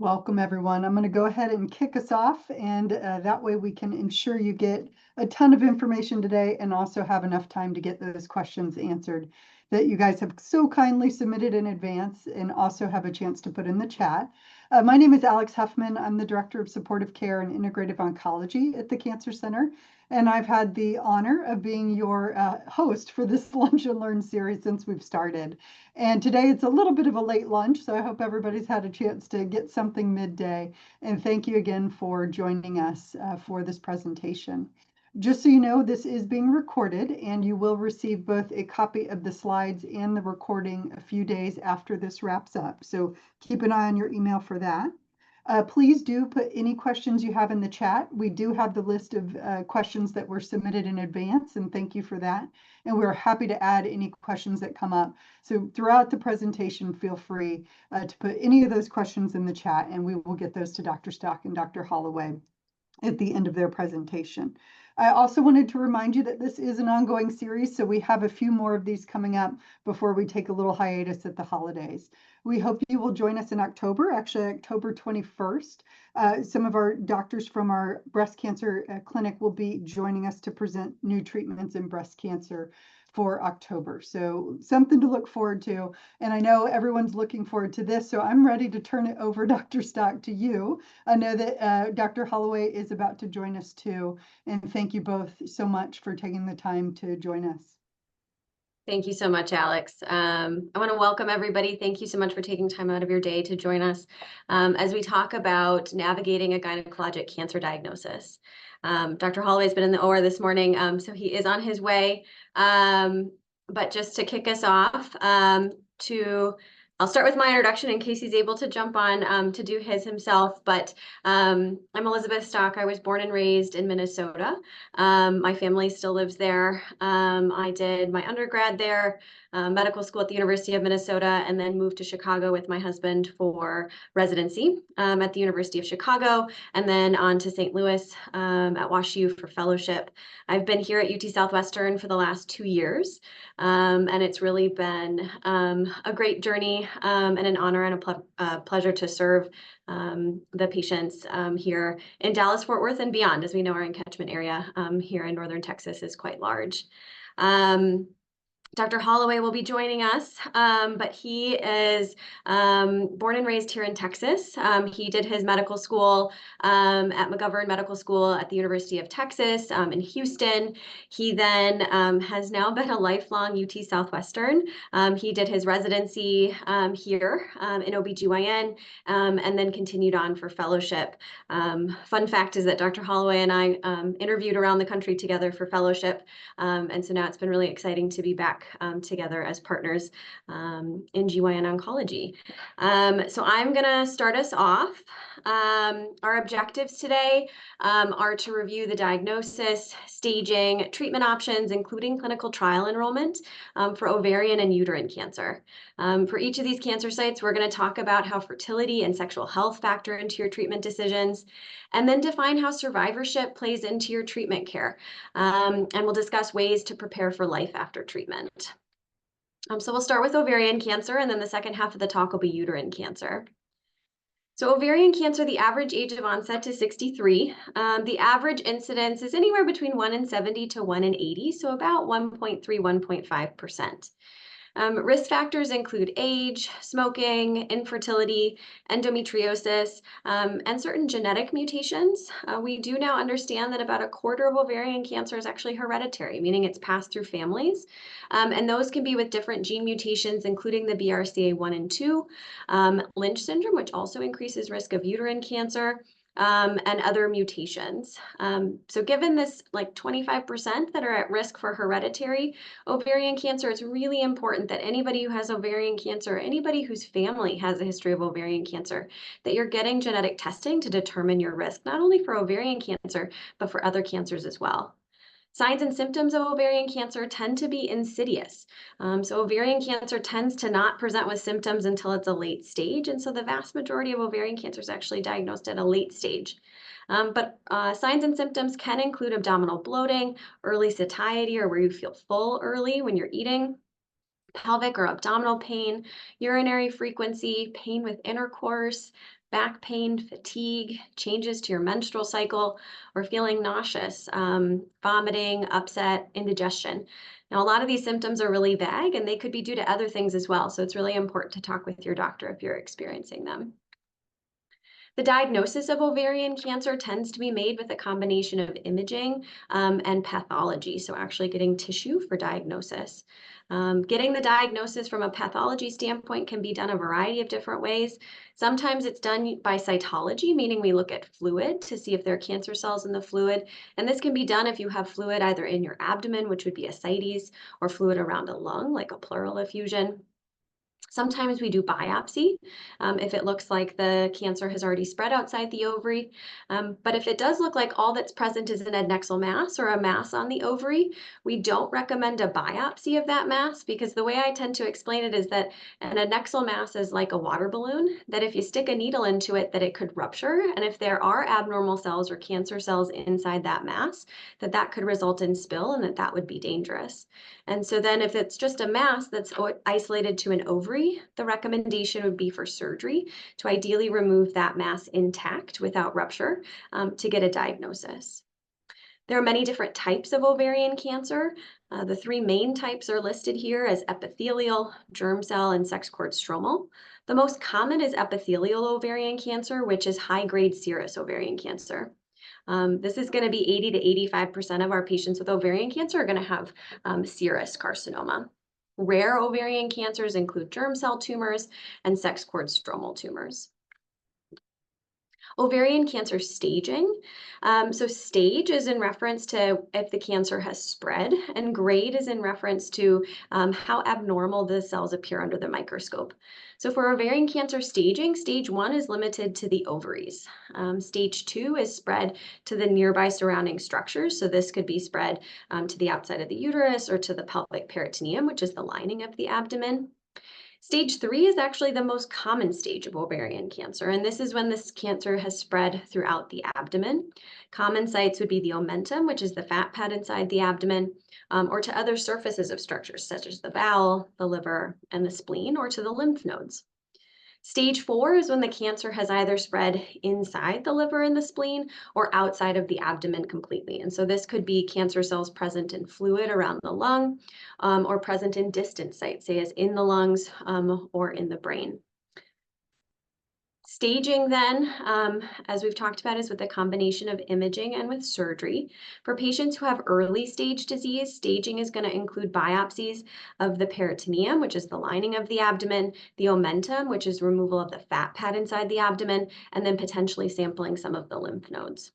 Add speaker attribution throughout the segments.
Speaker 1: Welcome, everyone. I'm going to go ahead and kick us off, and that way we can ensure you get a ton of information today and also have enough time to get those questions answered that you guys have so kindly submitted in advance and also have a chance to put in the chat. My name is Alex Huffman. I'm the Director of Supportive Care and Integrative Oncology at the Cancer Center, and I've had the honor of being your host for this Lunch and Learn series since we've started. And today it's a little bit of a late lunch, so I hope everybody's had a chance to get something midday. And thank you again for joining us for this presentation. Just so you know, this is being recorded, and you will receive both a copy of the slides and the recording a few days after this wraps up. So keep an eye on your email for that. Please do put any questions you have in the chat. We do have the list of questions that were submitted in advance, and thank you for that. And we're happy to add any questions that come up. So throughout the presentation, feel free to put any of those questions in the chat, and we will get those to Dr. Stock and Dr. Holloway at the end of their presentation. I also wanted to remind you that this is an ongoing series, so we have a few more of these coming up before we take a little hiatus at the holidays. We hope you will join us in October, actually October 21st. Some of our doctors from our breast cancer clinic will be joining us to present new treatments in breast cancer for October. So something to look forward to. And I know everyone's looking forward to this, so I'm ready to turn it over, Dr. Stock, to you. I know that Dr. Holloway is about to join us too. And thank you both so much for taking the time to join us.
Speaker 2: Thank you so much, Alex. I want to welcome everybody. Thank you so much for taking time out of your day to join us as we talk about navigating a gynecologic cancer diagnosis. Dr. Holloway's been in the OR this morning, so he is on his way. But just to kick us off, I'll start with my introduction in case he's able to jump on to do his himself. But I'm Elizabeth Stock. I was born and raised in Minnesota. My family still lives there. I did my undergrad there, medical school at the University of Minnesota, and then moved to Chicago with my husband for residency at the University of Chicago, and then on to St. Louis at WashU for fellowship. I've been here at UT Southwestern for the last 2 years, and it's really been a great journey and an honor and a pleasure to serve the patients here in Dallas-Fort Worth and beyond. As we know, our catchment area here in Northern Texas is quite large. Dr. Holloway will be joining us, but he is born and raised here in Texas. He did his medical school at McGovern Medical School at the University of Texas in Houston. He then has now been a lifelong UT Southwestern. He did his residency here in OBGYN and then continued on for fellowship. Fun fact is that Dr. Holloway and I interviewed around the country together for fellowship, and so now it's been really exciting to be back together as partners in GYN oncology. So I'm going to start us off. Our objectives today are to review the diagnosis, staging, treatment options, including clinical trial enrollment for ovarian and uterine cancer. For each of these cancer sites, we're going to talk about how fertility and sexual health factor into your treatment decisions, and then define how survivorship plays into your treatment care. And we'll discuss ways to prepare for life after treatment. So we'll start with ovarian cancer, and then the second half of the talk will be uterine cancer. So ovarian cancer, the average age of onset is 63. The average incidence is anywhere between 1 in 70 to 1 in 80, so about 1.3, 1.5%. Risk factors include age, smoking, infertility, endometriosis, and certain genetic mutations. We do now understand that about a quarter of ovarian cancer is actually hereditary, meaning it's passed through families. And those can be with different gene mutations, including the BRCA1 and 2, Lynch syndrome, which also increases risk of uterine cancer, and other mutations. So given this like 25% that are at risk for hereditary ovarian cancer, it's really important that anybody who has ovarian cancer, anybody whose family has a history of ovarian cancer, that you're getting genetic testing to determine your risk, not only for ovarian cancer, but for other cancers as well. Signs and symptoms of ovarian cancer tend to be insidious. So ovarian cancer tends to not present with symptoms until it's a late stage. And so the vast majority of ovarian cancer is actually diagnosed at a late stage. But signs and symptoms can include abdominal bloating, early satiety, or where you feel full early when you're eating, pelvic or abdominal pain, urinary frequency, pain with intercourse, back pain, fatigue, changes to your menstrual cycle, or feeling nauseous, vomiting, upset, indigestion. Now, a lot of these symptoms are really vague and they could be due to other things as well. So it's really important to talk with your doctor if you're experiencing them. The diagnosis of ovarian cancer tends to be made with a combination of imaging and pathology, so actually getting tissue for diagnosis. Getting the diagnosis from a pathology standpoint can be done a variety of different ways. Sometimes it's done by cytology, meaning we look at fluid to see if there are cancer cells in the fluid. And this can be done if you have fluid either in your abdomen, which would be ascites, or fluid around a lung, like a pleural effusion. Sometimes we do biopsy if it looks like the cancer has already spread outside the ovary. But if it does look like all that's present is an adnexal mass or a mass on the ovary, we don't recommend a biopsy of that mass because the way I tend to explain it is that an adnexal mass is like a water balloon, that if you stick a needle into it, that it could rupture. And if there are abnormal cells or cancer cells inside that mass, that could result in spill and that would be dangerous. And so then if it's just a mass that's isolated to an ovary, the recommendation would be for surgery to ideally remove that mass intact without rupture to get a diagnosis. There are many different types of ovarian cancer. The three main types are listed here as epithelial, germ cell, and sex cord stromal. The most common is epithelial ovarian cancer, which is high-grade serous ovarian cancer. This is going to be 80 to 85% of our patients with ovarian cancer are going to have serous carcinoma. Rare ovarian cancers include germ cell tumors and sex cord stromal tumors. Ovarian cancer staging. So stage is in reference to if the cancer has spread, and grade is in reference to how abnormal the cells appear under the microscope. So for ovarian cancer staging, stage 1 is limited to the ovaries. Stage 2 is spread to the nearby surrounding structures. So this could be spread to the outside of the uterus or to the pelvic peritoneum, which is the lining of the abdomen. Stage 3 is actually the most common stage of ovarian cancer, and this is when this cancer has spread throughout the abdomen. Common sites would be the omentum, which is the fat pad inside the abdomen, or to other surfaces of structures such as the bowel, the liver, and the spleen, or to the lymph nodes. Stage 4 is when the cancer has either spread inside the liver and the spleen or outside of the abdomen completely. And so this could be cancer cells present in fluid around the lung or present in distant sites, say as in the lungs or in the brain. Staging then, as we've talked about, is with a combination of imaging and with surgery. For patients who have early stage disease, staging is going to include biopsies of the peritoneum, which is the lining of the abdomen, the omentum, which is removal of the fat pad inside the abdomen, and then potentially sampling some of the lymph nodes.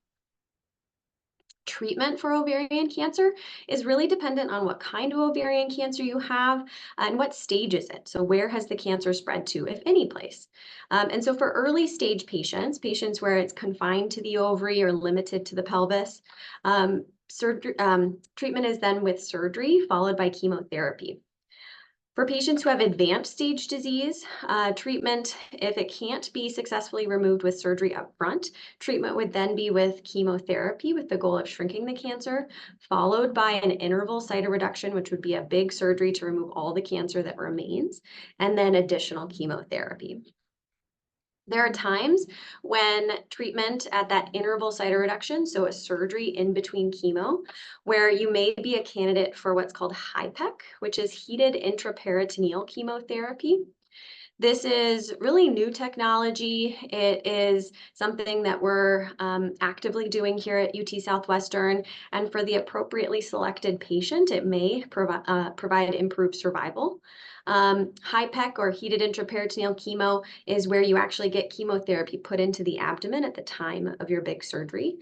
Speaker 2: Treatment for ovarian cancer is really dependent on what kind of ovarian cancer you have and what stage is it. So where has the cancer spread to, if any place? And so for early stage patients, patients where it's confined to the ovary or limited to the pelvis, treatment is then with surgery followed by chemotherapy. For patients who have advanced stage disease, treatment, if it can't be successfully removed with surgery up front, treatment would then be with chemotherapy with the goal of shrinking the cancer, followed by an interval cytoreduction, which would be a big surgery to remove all the cancer that remains, and then additional chemotherapy. There are times when treatment at that interval cytoreduction, so a surgery in between chemo, where you may be a candidate for what's called HIPEC, which is heated intraperitoneal chemotherapy. This is really new technology. It is something that we're actively doing here at UT Southwestern, and for the appropriately selected patient, it may provide improved survival. HIPEC or heated intraperitoneal chemo is where you actually get chemotherapy put into the abdomen at the time of your big surgery.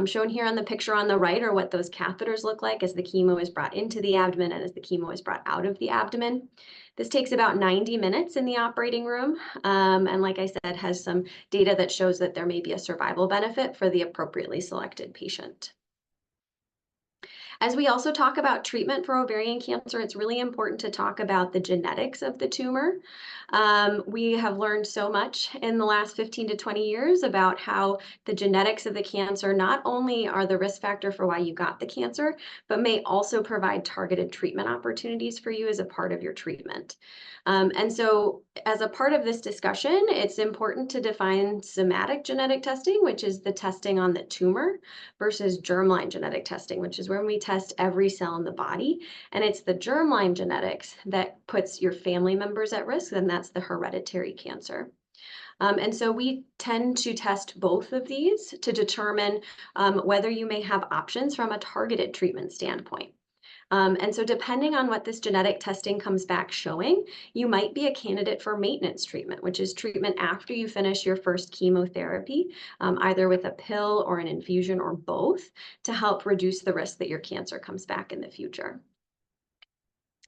Speaker 2: Shown here on the picture on the right are what those catheters look like as the chemo is brought into the abdomen and as the chemo is brought out of the abdomen. This takes about 90 minutes in the operating room, and like I said, has some data that shows that there may be a survival benefit for the appropriately selected patient. As we also talk about treatment for ovarian cancer, it's really important to talk about the genetics of the tumor. We have learned so much in the last 15 to 20 years about how the genetics of the cancer not only are the risk factor for why you got the cancer, but may also provide targeted treatment opportunities for you as a part of your treatment. And so as a part of this discussion, it's important to define somatic genetic testing, which is the testing on the tumor, versus germline genetic testing, which is when we test every cell in the body. And it's the germline genetics that puts your family members at risk, and that's the hereditary cancer. And so we tend to test both of these to determine whether you may have options from a targeted treatment standpoint. And so depending on what this genetic testing comes back showing, you might be a candidate for maintenance treatment, which is treatment after you finish your first chemotherapy, either with a pill or an infusion or both, to help reduce the risk that your cancer comes back in the future.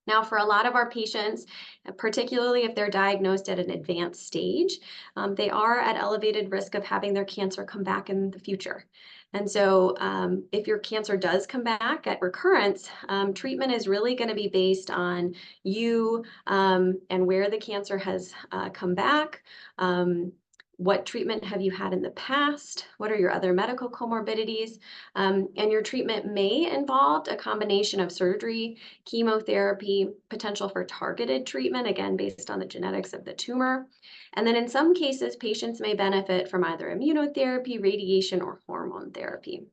Speaker 2: Now, for a lot of our patients, particularly if they're diagnosed at an advanced stage, they are at elevated risk of having their cancer come back in the future. And so if your cancer does come back at recurrence, treatment is really going to be based on you and where the cancer has come back. What treatment have you had in the past? What are your other medical comorbidities? And your treatment may involve a combination of surgery, chemotherapy, potential for targeted treatment, again, based on the genetics of the tumor. And then in some cases, patients may benefit from either immunotherapy, radiation, or hormone therapy.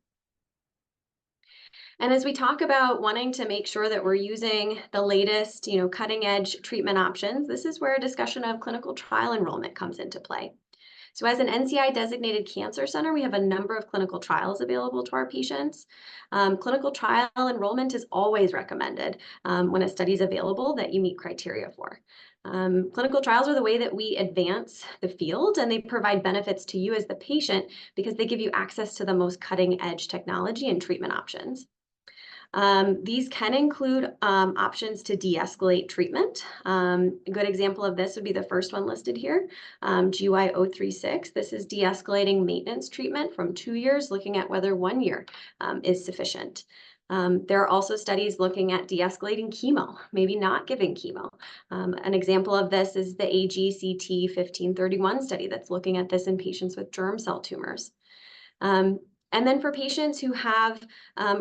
Speaker 2: And as we talk about wanting to make sure that we're using the latest, cutting edge treatment options, this is where a discussion of clinical trial enrollment comes into play. So as an NCI designated cancer center, we have a number of clinical trials available to our patients. Clinical trial enrollment is always recommended when a study is available that you meet criteria for. Clinical trials are the way that we advance the field, and they provide benefits to you as the patient because they give you access to the most cutting edge technology and treatment options. These can include options to de-escalate treatment. A good example of this would be the first one listed here, GY036. This is de-escalating maintenance treatment from 2 years, looking at whether 1 year is sufficient. There are also studies looking at de-escalating chemo, maybe not giving chemo. An example of this is the AGCT 1531 study that's looking at this in patients with germ cell tumors. And then for patients who have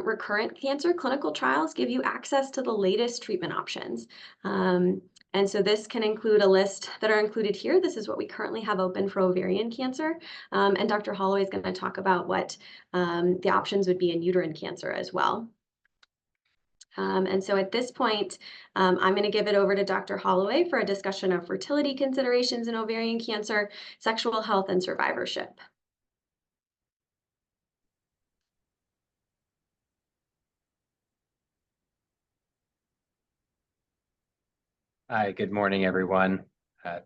Speaker 2: recurrent cancer, clinical trials give you access to the latest treatment options. And so this can include a list that are included here. This is what we currently have open for ovarian cancer. And Dr. Holloway is going to talk about what the options would be in uterine cancer as well. And so at this point, I'm going to give it over to Dr. Holloway for a discussion of fertility considerations in ovarian cancer, sexual health, and survivorship.
Speaker 3: Hi, good morning, everyone.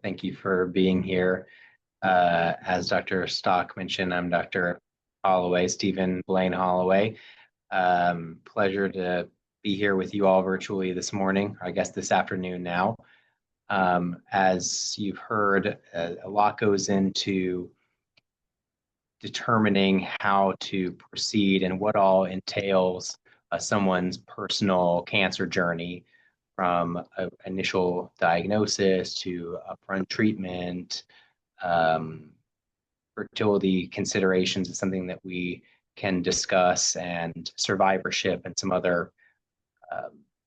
Speaker 3: Thank you for being here. As Dr. Stock mentioned, I'm Dr. Holloway, Steven Blaine Holloway. Pleasure to be here with you all virtually this morning, I guess this afternoon now. As you've heard, a lot goes into determining how to proceed and what all entails someone's personal cancer journey, from initial diagnosis to upfront treatment. Fertility considerations is something that we can discuss, and survivorship and some other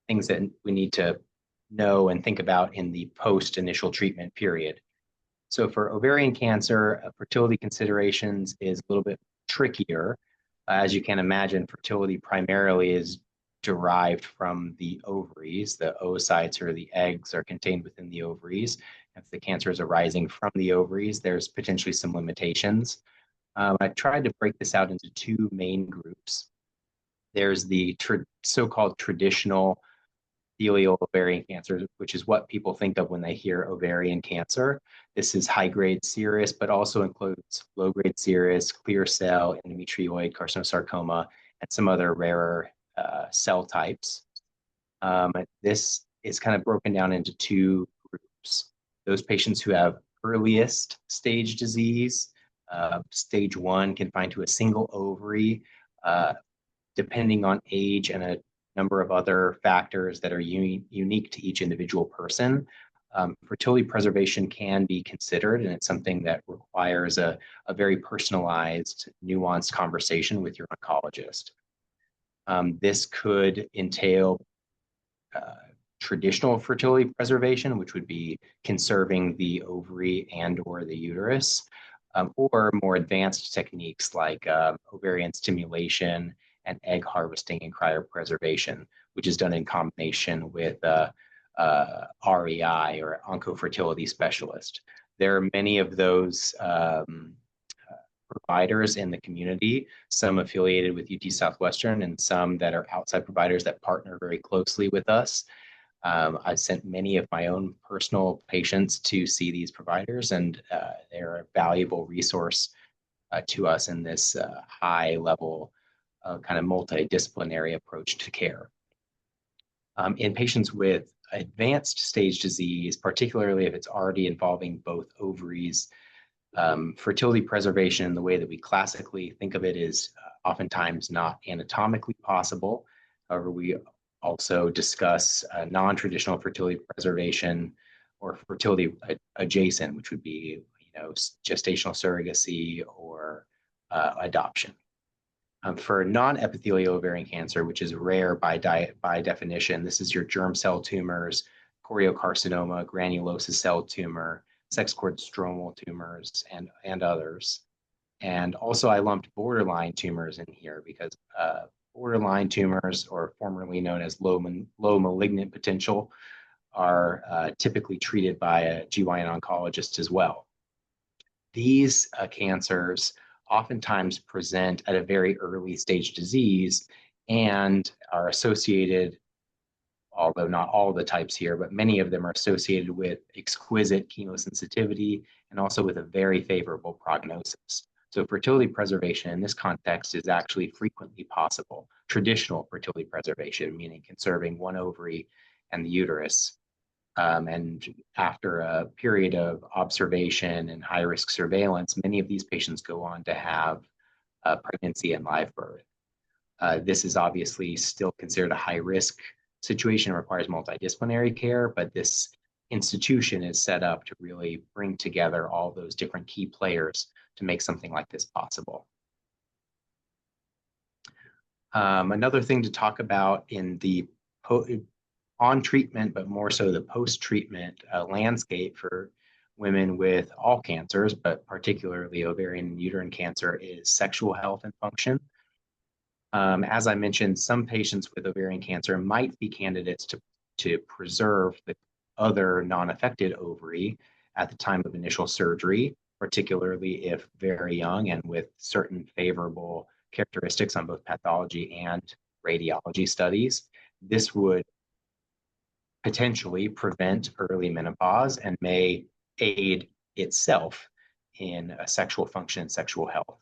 Speaker 3: things that we need to know and think about in the post-initial treatment period. So for ovarian cancer, fertility considerations is a little bit trickier. As you can imagine, fertility primarily is derived from the ovaries. The oocytes, or the eggs, are contained within the ovaries. If the cancer is arising from the ovaries, there's potentially some limitations. I tried to break this out into two main groups. There's the so-called traditional epithelial ovarian cancer, which is what people think of when they hear ovarian cancer. This is high-grade serous, but also includes low-grade serous, clear cell, endometrioid carcinosarcoma, and some other rarer cell types. This is kind of broken down into two groups. Those patients who have earliest stage disease, stage 1, confined to a single ovary, depending on age and a number of other factors that are unique to each individual person, fertility preservation can be considered, and it's something that requires a very personalized, nuanced conversation with your oncologist. This could entail traditional fertility preservation, which would be conserving the ovary and or the uterus, or more advanced techniques like ovarian stimulation and egg harvesting and cryopreservation, which is done in combination with REI or oncofertility specialist. There are many of those providers in the community, some affiliated with UT Southwestern and some that are outside providers that partner very closely with us. I've sent many of my own personal patients to see these providers, and they're a valuable resource to us in this high level kind of multidisciplinary approach to care. In patients with advanced stage disease, particularly if it's already involving both ovaries, fertility preservation, the way that we classically think of it, is oftentimes not anatomically possible. However, we also discuss non-traditional fertility preservation or fertility adjacent, which would be, gestational surrogacy or adoption. For non-epithelial ovarian cancer, which is rare by definition, this is your germ cell tumors, choriocarcinoma, granulosa cell tumor, sex cord stromal tumors, and others. And also I lumped borderline tumors in here because borderline tumors, or formerly known as low malignant potential, are typically treated by a GYN oncologist as well. These cancers oftentimes present at a very early stage disease and are associated, although not all the types here, but many of them are associated with exquisite chemosensitivity and also with a very favorable prognosis. So fertility preservation in this context is actually frequently possible. Traditional fertility preservation, meaning conserving one ovary and the uterus. And after a period of observation and high-risk surveillance, many of these patients go on to have pregnancy and live birth. This is obviously still considered a high-risk situation, requires multidisciplinary care, but this institution is set up to really bring together all those different key players to make something like this possible. Another thing to talk about in the on treatment, but more so the post-treatment landscape for women with all cancers, but particularly ovarian and uterine cancer, is sexual health and function. As I mentioned, some patients with ovarian cancer might be candidates to preserve the other non-affected ovary at the time of initial surgery, particularly if very young and with certain favorable characteristics on both pathology and radiology studies. This would potentially prevent early menopause and may aid itself in sexual function and sexual health.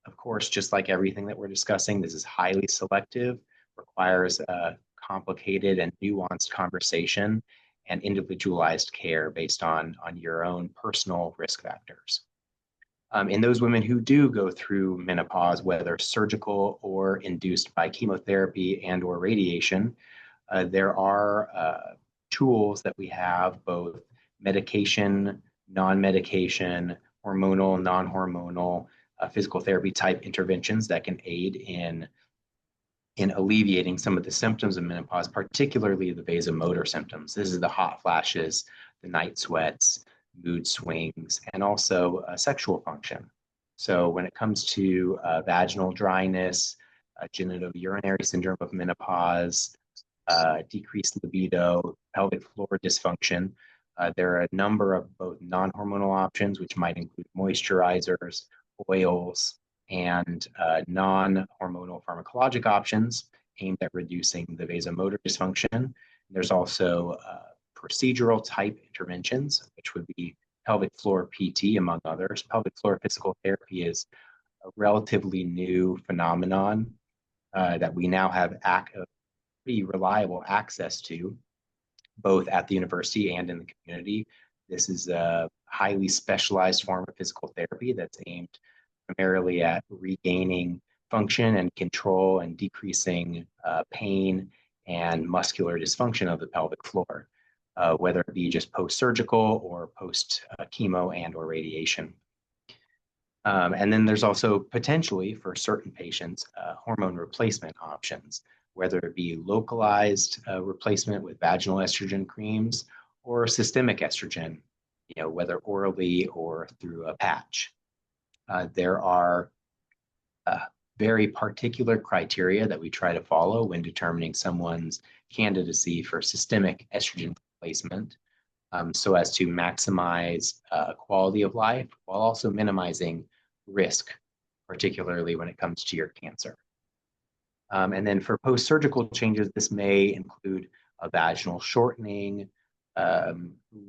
Speaker 3: Of course, just like everything that we're discussing, this is highly selective, requires a complicated and nuanced conversation and individualized care based on your own personal risk factors. In those women who do go through menopause, whether surgical or induced by chemotherapy and or radiation, there are tools that we have, both medication, non-medication, hormonal, non-hormonal, physical therapy type interventions that can aid in alleviating some of the symptoms of menopause, particularly the vasomotor symptoms. This is the hot flashes, the night sweats, mood swings, and also sexual function. So when it comes to vaginal dryness, genitourinary syndrome of menopause, decreased libido, pelvic floor dysfunction, there are a number of both non-hormonal options, which might include moisturizers, oils, and non-hormonal pharmacologic options aimed at reducing the vasomotor dysfunction. There's also procedural type interventions, which would be pelvic floor PT, among others. Pelvic floor physical therapy is a relatively new phenomenon that we now have pretty reliable access to, both at the university and in the community. This is a highly specialized form of physical therapy that's aimed primarily at regaining function and control and decreasing pain and muscular dysfunction of the pelvic floor, whether it be just post-surgical or post-chemo and or radiation. And then there's also potentially for certain patients, hormone replacement options, whether it be localized replacement with vaginal estrogen creams or systemic estrogen, whether orally or through a patch. There are very particular criteria that we try to follow when determining someone's candidacy for systemic estrogen replacement, so as to maximize quality of life while also minimizing risk, particularly when it comes to your cancer. And then for post-surgical changes, this may include a vaginal shortening,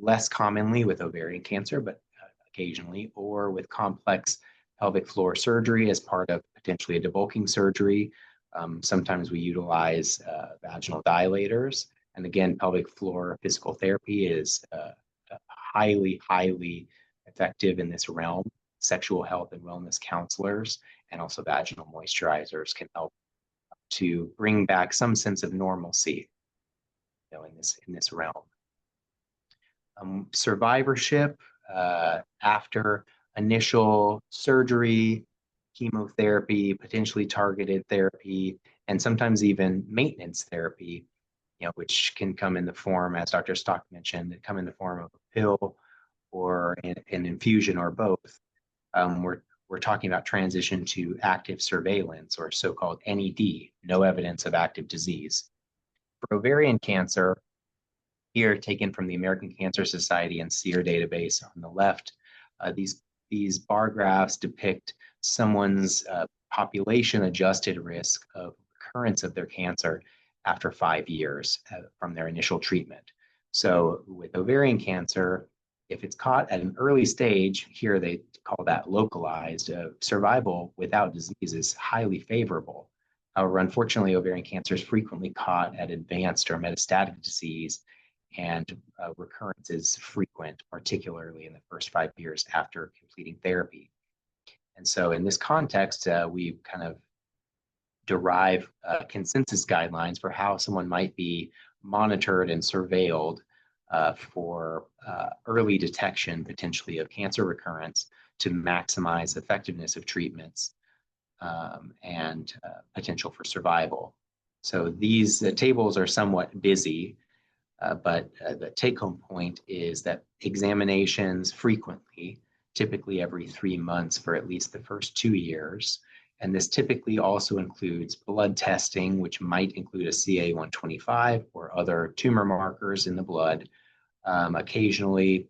Speaker 3: less commonly with ovarian cancer, but occasionally, or with complex pelvic floor surgery as part of potentially a debulking surgery. Sometimes we utilize vaginal dilators. And again, pelvic floor physical therapy is highly, highly effective in this realm. Sexual health and wellness counselors and also vaginal moisturizers can help to bring back some sense of normalcy, in this realm. Survivorship after initial surgery, chemotherapy, potentially targeted therapy, and sometimes even maintenance therapy, which can come in the form, as Dr. Stock mentioned, come in the form of a pill or an infusion or both. We're talking about transition to active surveillance, or so-called NED, no evidence of active disease. For ovarian cancer, here taken from the American Cancer Society and SEER database on the left, these bar graphs depict someone's population-adjusted risk of recurrence of their cancer after 5 years from their initial treatment. So with ovarian cancer, if it's caught at an early stage, here they call that localized, survival without disease is highly favorable. However, unfortunately, ovarian cancer is frequently caught at advanced or metastatic disease, and recurrence is frequent, particularly in the first 5 years after completing therapy. And so in this context, we kind of derive consensus guidelines for how someone might be monitored and surveilled for early detection, potentially, of cancer recurrence to maximize effectiveness of treatments and potential for survival. So these tables are somewhat busy, but the take-home point is that examinations frequently, typically every 3 months for at least the first 2 years, and this typically also includes blood testing, which might include a CA-125 or other tumor markers in the blood. Occasionally,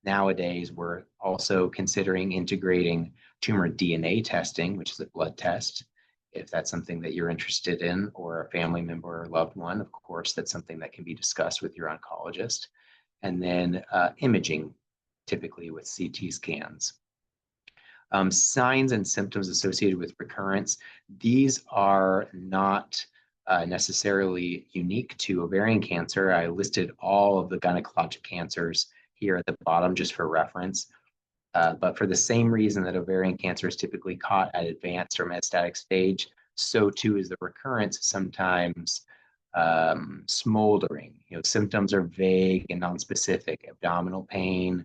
Speaker 3: nowadays, we're also considering integrating tumor DNA testing, which is a blood test. If that's something that you're interested in, or a family member or loved one, of course, that's something that can be discussed with your oncologist. And then imaging, typically with CT scans. Signs and symptoms associated with recurrence, these are not necessarily unique to ovarian cancer. I listed all of the gynecologic cancers here at the bottom just for reference. But for the same reason that ovarian cancer is typically caught at advanced or metastatic stage, so too is the recurrence sometimes smoldering. Symptoms are vague and nonspecific: abdominal pain,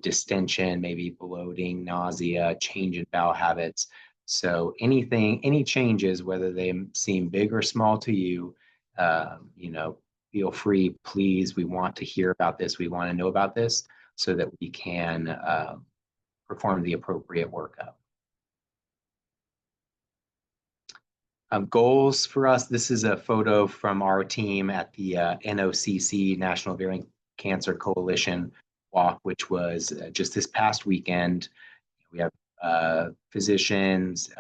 Speaker 3: distension, maybe bloating, nausea, change in bowel habits. So any changes, whether they seem big or small to you, feel free, please. We want to hear about this. We want to know about this so that we can perform the appropriate workup. Goals for us. This is a photo from our team at the NOCC, National Ovarian Cancer Coalition walk, which was just this past weekend. We have physicians,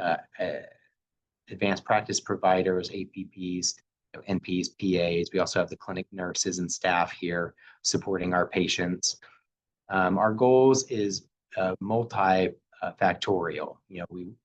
Speaker 3: advanced practice providers, APPs, NPs, PAs. We also have the clinic nurses and staff here supporting our patients. Our goals is multifactorial.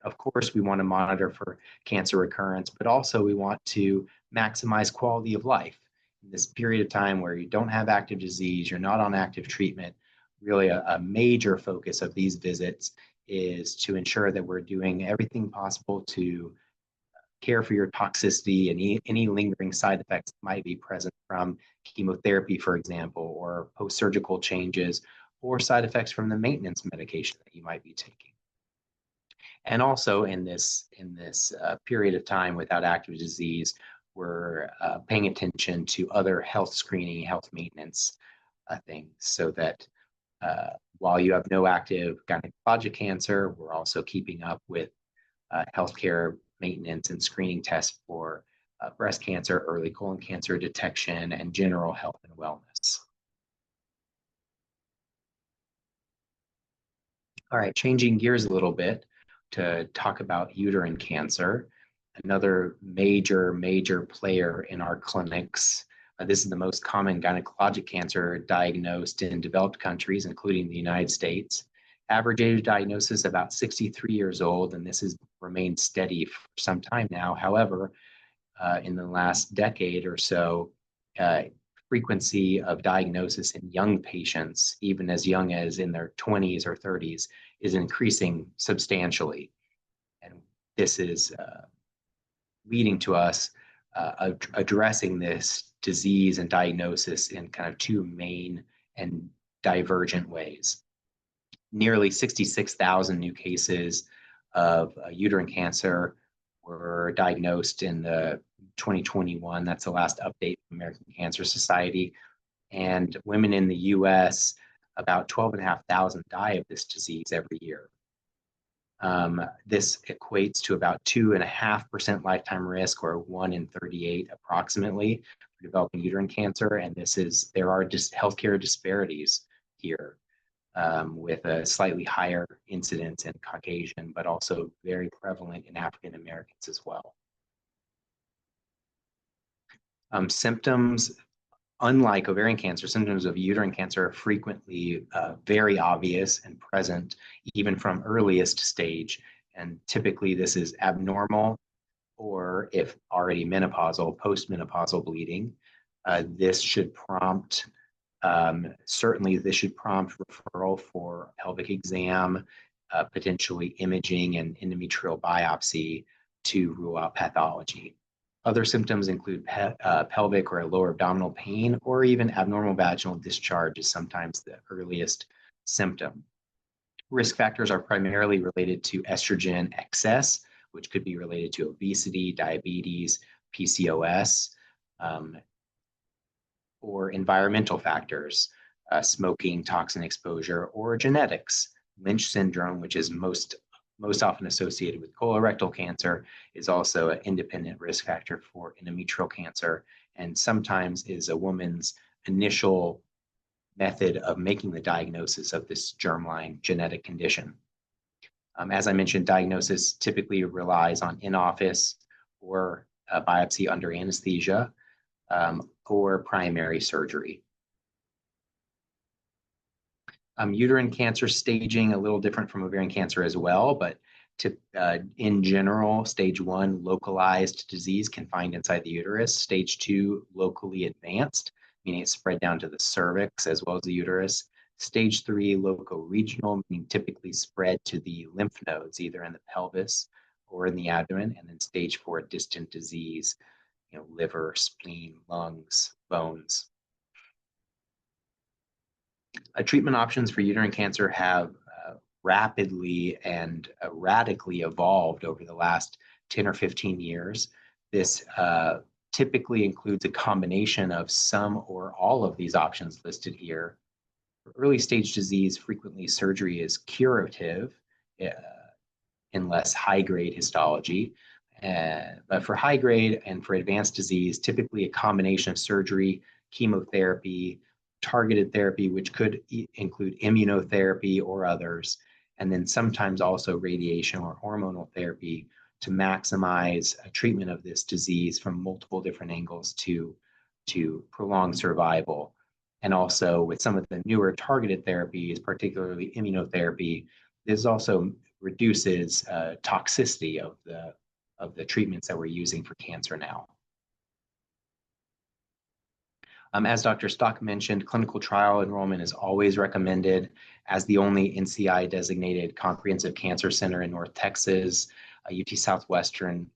Speaker 3: Of course, we want to monitor for cancer recurrence, but also we want to maximize quality of life. In this period of time where you don't have active disease, you're not on active treatment, really a major focus of these visits is to ensure that we're doing everything possible to care for your toxicity and any lingering side effects that might be present from chemotherapy, for example, or post-surgical changes, or side effects from the maintenance medication that you might be taking. And also in this period of time without active disease, we're paying attention to other health screening, health maintenance things, so that while you have no active gynecologic cancer, we're also keeping up with healthcare maintenance and screening tests for breast cancer, early colon cancer detection, and general health and wellness. All right, changing gears a little bit to talk about uterine cancer, another major player in our clinics. This is the most common gynecologic cancer diagnosed in developed countries, including the United States. Average age of diagnosis about 63 years old, and this has remained steady for some time now. However, in the last decade or so, frequency of diagnosis in young patients, even as young as in their 20s or 30s, is increasing substantially. And this is leading to us addressing this disease and diagnosis in kind of two main and divergent ways. Nearly 66,000 new cases of uterine cancer were diagnosed in the 2021. That's the last update from American Cancer Society. And women in the US, about 12,500 die of this disease every year. This equates to about 2.5% lifetime risk, or 1 in 38 approximately, for developing uterine cancer. And there are just healthcare disparities here, with a slightly higher incidence in Caucasian, but also very prevalent in African Americans as well. Symptoms, unlike ovarian cancer, symptoms of uterine cancer are frequently very obvious and present even from earliest stage. And typically this is abnormal, or if already menopausal, postmenopausal bleeding. This should prompt, certainly this should prompt referral for pelvic exam, potentially imaging and endometrial biopsy to rule out pathology. Other symptoms include pelvic or lower abdominal pain, or even abnormal vaginal discharge is sometimes the earliest symptom. Risk factors are primarily related to estrogen excess, which could be related to obesity, diabetes, PCOS, or environmental factors, smoking, toxin exposure, or genetics. Lynch syndrome, which is most often associated with colorectal cancer, is also an independent risk factor for endometrial cancer, and sometimes is a woman's initial method of making the diagnosis of this germline genetic condition. As I mentioned, diagnosis typically relies on in-office or a biopsy under anesthesia, or primary surgery. Uterine cancer staging, a little different from ovarian cancer as well, but in general, stage 1, localized disease confined inside the uterus. Stage 2, locally advanced, meaning it's spread down to the cervix as well as the uterus. Stage 3, loco-regional, meaning typically spread to the lymph nodes, either in the pelvis or in the abdomen. And then stage 4, distant disease, liver, spleen, lungs, bones. Treatment options for uterine cancer have rapidly and radically evolved over the last 10 or 15 years. This typically includes a combination of some or all of these options listed here. For early stage disease, frequently surgery is curative in less high-grade histology. But for high-grade and for advanced disease, typically a combination of surgery, chemotherapy, targeted therapy, which could include immunotherapy or others, and then sometimes also radiation or hormonal therapy to maximize a treatment of this disease from multiple different angles to prolong survival. And also with some of the newer targeted therapies, particularly immunotherapy, this also reduces toxicity of the treatments that we're using for cancer now. As Dr. Stock mentioned, clinical trial enrollment is always recommended. As the only NCI-designated comprehensive cancer center in North Texas, UT Southwestern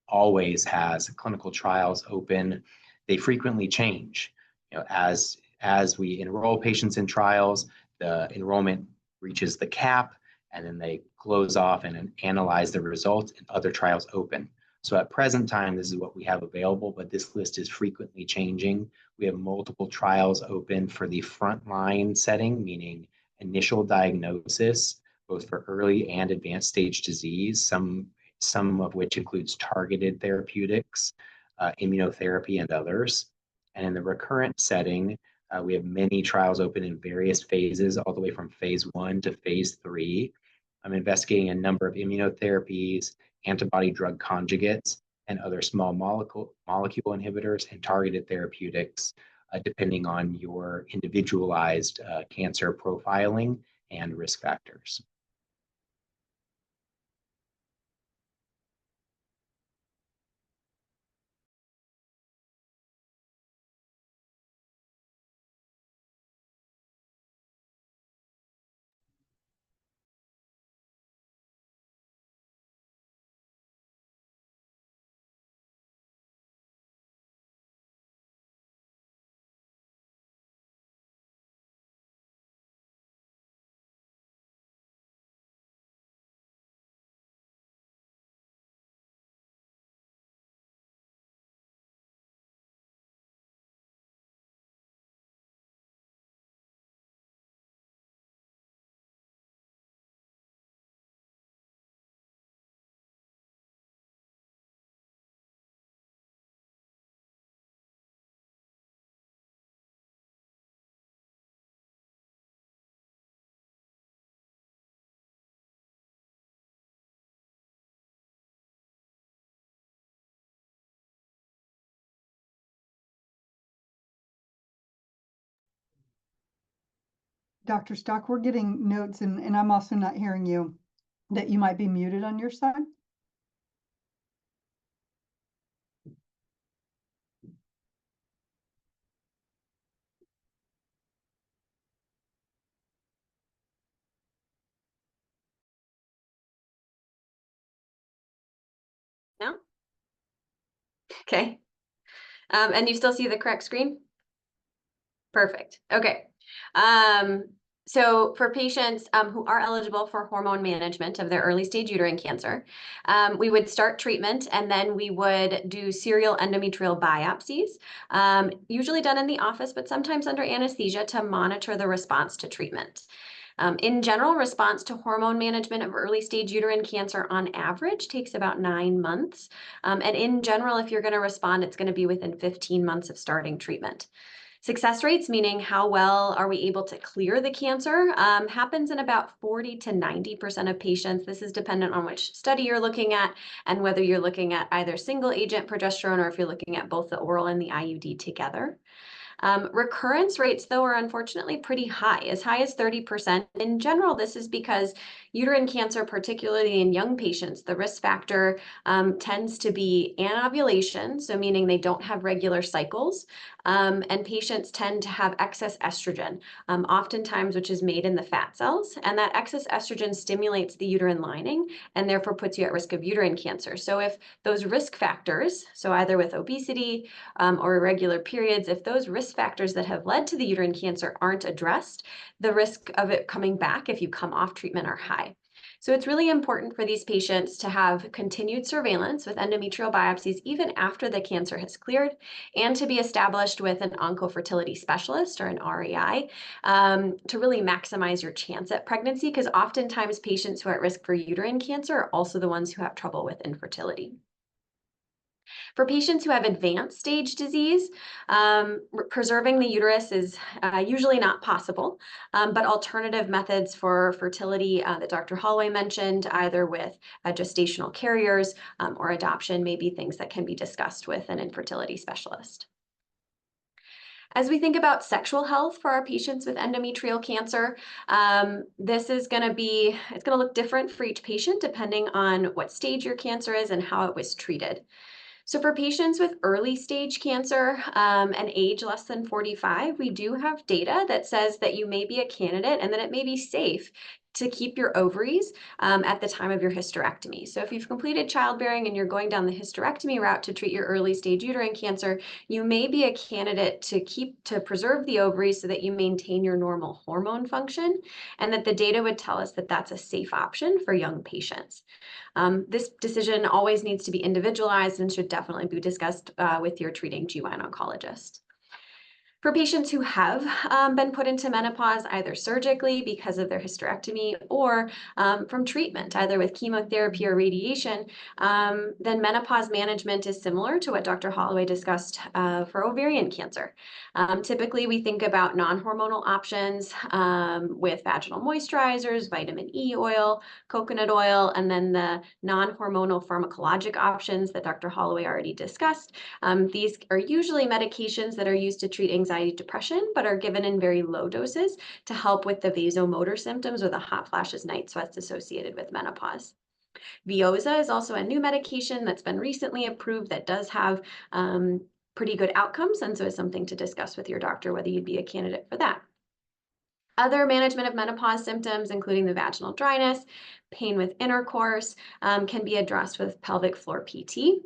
Speaker 3: always has clinical trials open. They frequently change. As we enroll patients in trials, the enrollment reaches the cap, and then they close off and analyze the results, and other trials open. So at present time, this is what we have available, but this list is frequently changing. We have multiple trials open for the frontline setting, meaning initial diagnosis, both for early and advanced stage disease, some of which includes targeted therapeutics, immunotherapy, and others. And in the recurrent setting, we have many trials open in various phases, all the way from phase 1 to phase 3. I'm investigating a number of immunotherapies, antibody drug conjugates, and other small molecule inhibitors and targeted therapeutics, depending on your individualized cancer profiling and risk factors.
Speaker 1: Dr. Stock, we're getting notes, and I'm also not hearing you, that you might be muted on your side.
Speaker 2: No? Okay. And you still see the correct screen? Perfect. Okay. So for patients who are eligible for hormone management of their early stage uterine cancer, we would start treatment, and then we would do serial endometrial biopsies, usually done in the office, but sometimes under anesthesia, to monitor the response to treatment. In general, response to hormone management of early stage uterine cancer on average takes about 9 months. And in general, if you're going to respond, it's going to be within 15 months of starting treatment. Success rates, meaning how well are we able to clear the cancer, happens in about 40 to 90% of patients. This is dependent on which study you're looking at and whether you're looking at either single agent progesterone or if you're looking at both the oral and the IUD together. Recurrence rates, though, are unfortunately pretty high as 30%. In general, this is because uterine cancer, particularly in young patients, the risk factor tends to be anovulation, so meaning they don't have regular cycles, and patients tend to have excess estrogen, oftentimes which is made in the fat cells, and that excess estrogen stimulates the uterine lining and therefore puts you at risk of uterine cancer. So if those risk factors, so either with obesity or irregular periods, if those risk factors that have led to the uterine cancer aren't addressed, the risk of it coming back if you come off treatment are high. So it's really important for these patients to have continued surveillance with endometrial biopsies even after the cancer has cleared, and to be established with an oncofertility specialist or an REI to really maximize your chance at pregnancy, because oftentimes patients who are at risk for uterine cancer are also the ones who have trouble with infertility. For patients who have advanced stage disease, preserving the uterus is usually not possible, but alternative methods for fertility that Dr. Holloway mentioned, either with gestational carriers or adoption, may be things that can be discussed with an infertility specialist. As we think about sexual health for our patients with endometrial cancer, this is going to look different for each patient depending on what stage your cancer is and how it was treated. So for patients with early stage cancer and age less than 45, we do have data that says that you may be a candidate and that it may be safe to keep your ovaries at the time of your hysterectomy. So if you've completed childbearing and you're going down the hysterectomy route to treat your early stage uterine cancer, you may be a candidate to preserve the ovaries so that you maintain your normal hormone function, and that the data would tell us that that's a safe option for young patients. This decision always needs to be individualized and should definitely be discussed with your treating GYN oncologist. For patients who have been put into menopause either surgically because of their hysterectomy or from treatment, either with chemotherapy or radiation, then menopause management is similar to what Dr. Holloway discussed for ovarian cancer. Typically, we think about non-hormonal options with vaginal moisturizers, vitamin E oil, coconut oil, and then the non-hormonal pharmacologic options that Dr. Holloway already discussed. These are usually medications that are used to treat anxiety, depression, but are given in very low doses to help with the vasomotor symptoms or the hot flashes, night sweats associated with menopause. Veoza is also a new medication that's been recently approved that does have pretty good outcomes, and so it's something to discuss with your doctor whether you'd be a candidate for that. Other management of menopause symptoms, including the vaginal dryness, pain with intercourse, can be addressed with pelvic floor PT.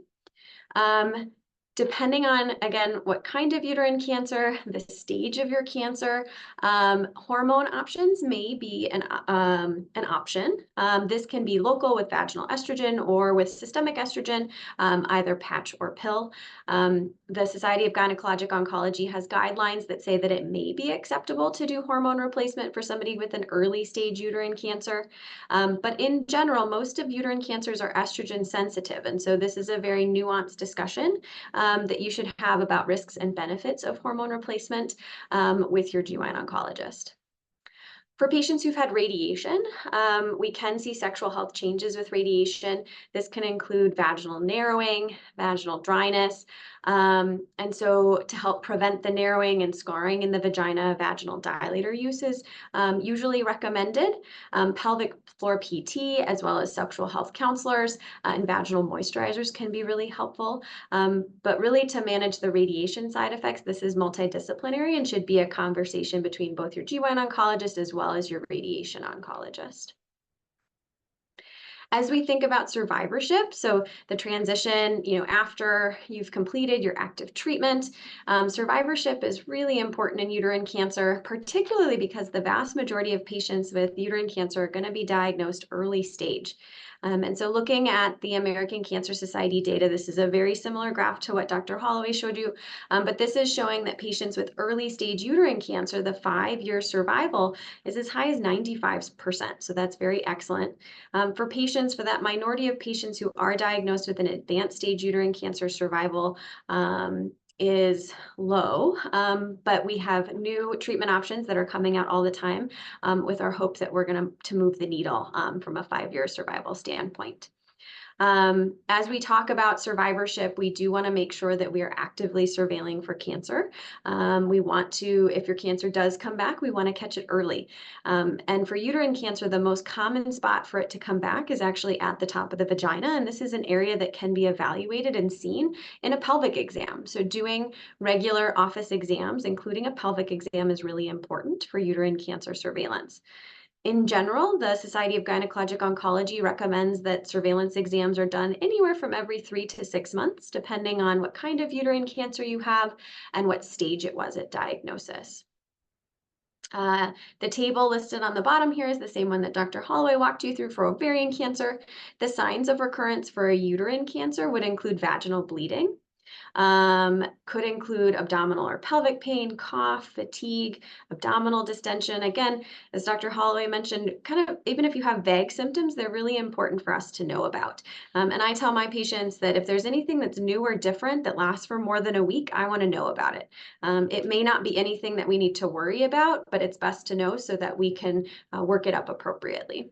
Speaker 2: Depending on, again, what kind of uterine cancer, the stage of your cancer, hormone options may be an option. This can be local with vaginal estrogen or with systemic estrogen, either patch or pill. The Society of Gynecologic Oncology has guidelines that say that it may be acceptable to do hormone replacement for somebody with an early stage uterine cancer. But in general, most of uterine cancers are estrogen sensitive. And so this is a very nuanced discussion that you should have about risks and benefits of hormone replacement with your GYN oncologist. For patients who've had radiation, we can see sexual health changes with radiation. This can include vaginal narrowing, vaginal dryness, and so to help prevent the narrowing and scarring in the vagina, vaginal dilator use is usually recommended. Pelvic floor PT, as well as sexual health counselors and vaginal moisturizers can be really helpful. But really, to manage the radiation side effects, this is multidisciplinary and should be a conversation between both your GYN oncologist as well as your radiation oncologist. As we think about survivorship, so the transition, after you've completed your active treatment, survivorship is really important in uterine cancer, particularly because the vast majority of patients with uterine cancer are going to be diagnosed early stage. And so looking at the American Cancer Society data, this is a very similar graph to what Dr. Holloway showed you, but this is showing that patients with early stage uterine cancer, the 5-year survival is as high as 95%. So that's very excellent. For patients, for that minority of patients who are diagnosed with an advanced stage uterine cancer, survival is low, but we have new treatment options that are coming out all the time with our hope that we're going to move the needle from a 5-year survival standpoint. As we talk about survivorship, we do want to make sure that we are actively surveilling for cancer. We want to, if your cancer does come back, we want to catch it early. And for uterine cancer, the most common spot for it to come back is actually at the top of the vagina. And this is an area that can be evaluated and seen in a pelvic exam. So doing regular office exams, including a pelvic exam, is really important for uterine cancer surveillance. In general, the Society of Gynecologic Oncology recommends that surveillance exams are done anywhere from every 3 to 6 months, depending on what kind of uterine cancer you have and what stage it was at diagnosis. The table listed on the bottom here is the same one that Dr. Holloway walked you through for ovarian cancer. The signs of recurrence for a uterine cancer would include vaginal bleeding. Could include abdominal or pelvic pain, cough, fatigue, abdominal distension. Again, as Dr. Holloway mentioned, kind of even if you have vague symptoms, they're really important for us to know about. And I tell my patients that if there's anything that's new or different that lasts for more than a week, I want to know about it. It may not be anything that we need to worry about, but it's best to know so that we can work it up appropriately.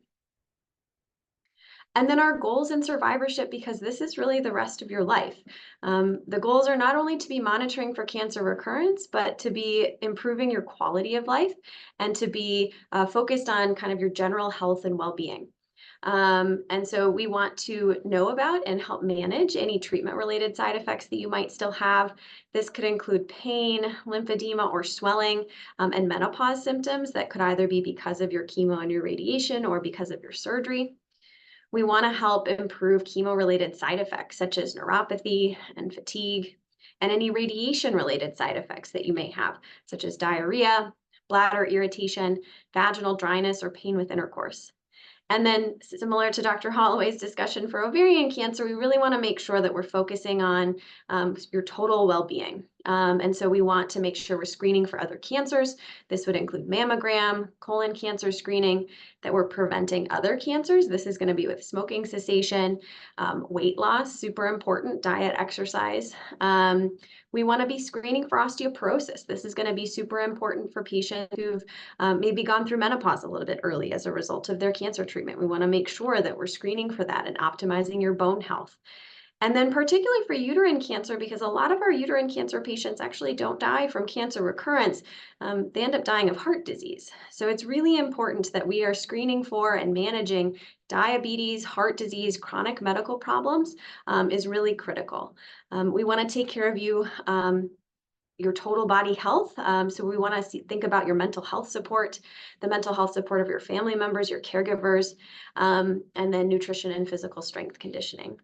Speaker 2: And then our goals in survivorship, because this is really the rest of your life. The goals are not only to be monitoring for cancer recurrence, but to be improving your quality of life and to be focused on kind of your general health and well-being. And so we want to know about and help manage any treatment-related side effects that you might still have. This could include pain, lymphedema, or swelling, and menopause symptoms that could either be because of your chemo and your radiation or because of your surgery. We want to help improve chemo-related side effects such as neuropathy and fatigue, and any radiation-related side effects that you may have, such as diarrhea, bladder irritation, vaginal dryness, or pain with intercourse. And then similar to Dr. Holloway's discussion for ovarian cancer, we really want to make sure that we're focusing on your total well-being. And so we want to make sure we're screening for other cancers. This would include mammogram, colon cancer screening, that we're preventing other cancers. This is going to be with smoking cessation, weight loss, super important, diet, exercise. We want to be screening for osteoporosis. This is going to be super important for patients who've maybe gone through menopause a little bit early as a result of their cancer treatment. We want to make sure that we're screening for that and optimizing your bone health. And then particularly for uterine cancer, because a lot of our uterine cancer patients actually don't die from cancer recurrence, they end up dying of heart disease. So it's really important that we are screening for and managing diabetes, heart disease, chronic medical problems is really critical. We want to take care of you, your total body health. So we want to think about your mental health support, the mental health support of your family members, your caregivers, and then nutrition and physical strength conditioning.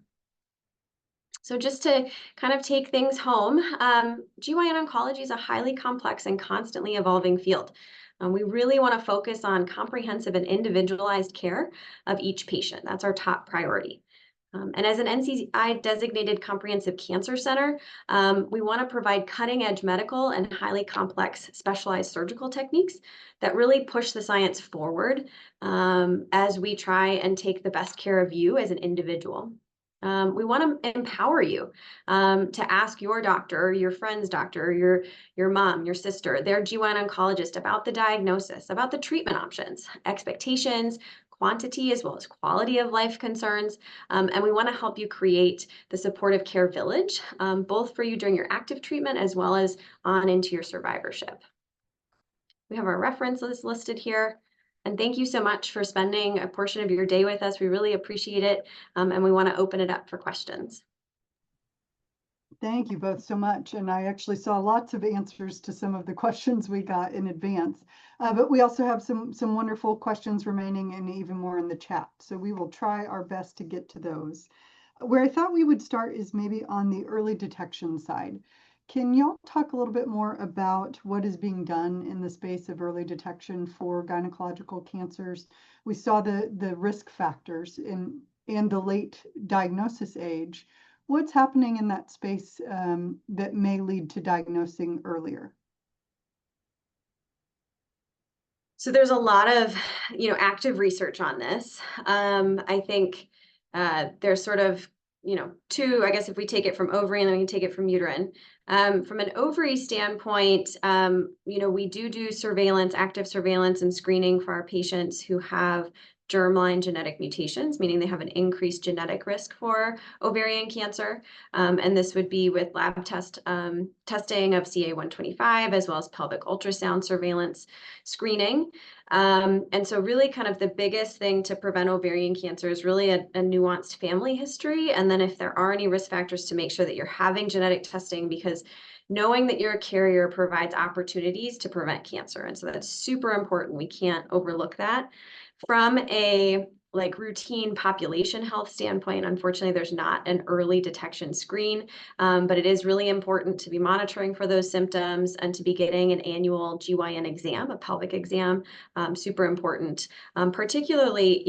Speaker 2: So just to kind of take things home, GYN oncology is a highly complex and constantly evolving field. We really want to focus on comprehensive and individualized care of each patient. That's our top priority. And as an NCI designated comprehensive cancer center, we want to provide cutting edge medical and highly complex specialized surgical techniques that really push the science forward as we try and take the best care of you as an individual. We want to empower you to ask your doctor, your friend's doctor, your mom, your sister, their GYN oncologist about the diagnosis, about the treatment options, expectations, quantity as well as quality of life concerns. And we want to help you create the supportive care village, both for you during your active treatment as well as on into your survivorship. We have our references listed here. And thank you so much for spending a portion of your day with us. We really appreciate it. And we want to open it up for questions.
Speaker 1: Thank you both so much. And I actually saw lots of answers to some of the questions we got in advance. But we also have some wonderful questions remaining and even more in the chat. So we will try our best to get to those. Where I thought we would start is maybe on the early detection side. Can y'all talk a little bit more about what is being done in the space of early detection for gynecological cancers? We saw the risk factors and the late diagnosis age. What's happening in that space that may lead to diagnosing earlier?
Speaker 2: So there's a lot of, active research on this. I think there's sort of, two, I guess if we take it from ovarian, then we can take it from uterine. From an ovary standpoint, we do surveillance, active surveillance and screening for our patients who have germline genetic mutations, meaning they have an increased genetic risk for ovarian cancer. And this would be with lab testing of CA-125, as well as pelvic ultrasound surveillance screening. And so really kind of the biggest thing to prevent ovarian cancer is really a nuanced family history. And then if there are any risk factors, to make sure that you're having genetic testing, because knowing that you're a carrier provides opportunities to prevent cancer. And so that's super important. We can't overlook that. From a routine population health standpoint, unfortunately, there's not an early detection screen, but it is really important to be monitoring for those symptoms and to be getting an annual GYN exam, a pelvic exam, super important, particularly,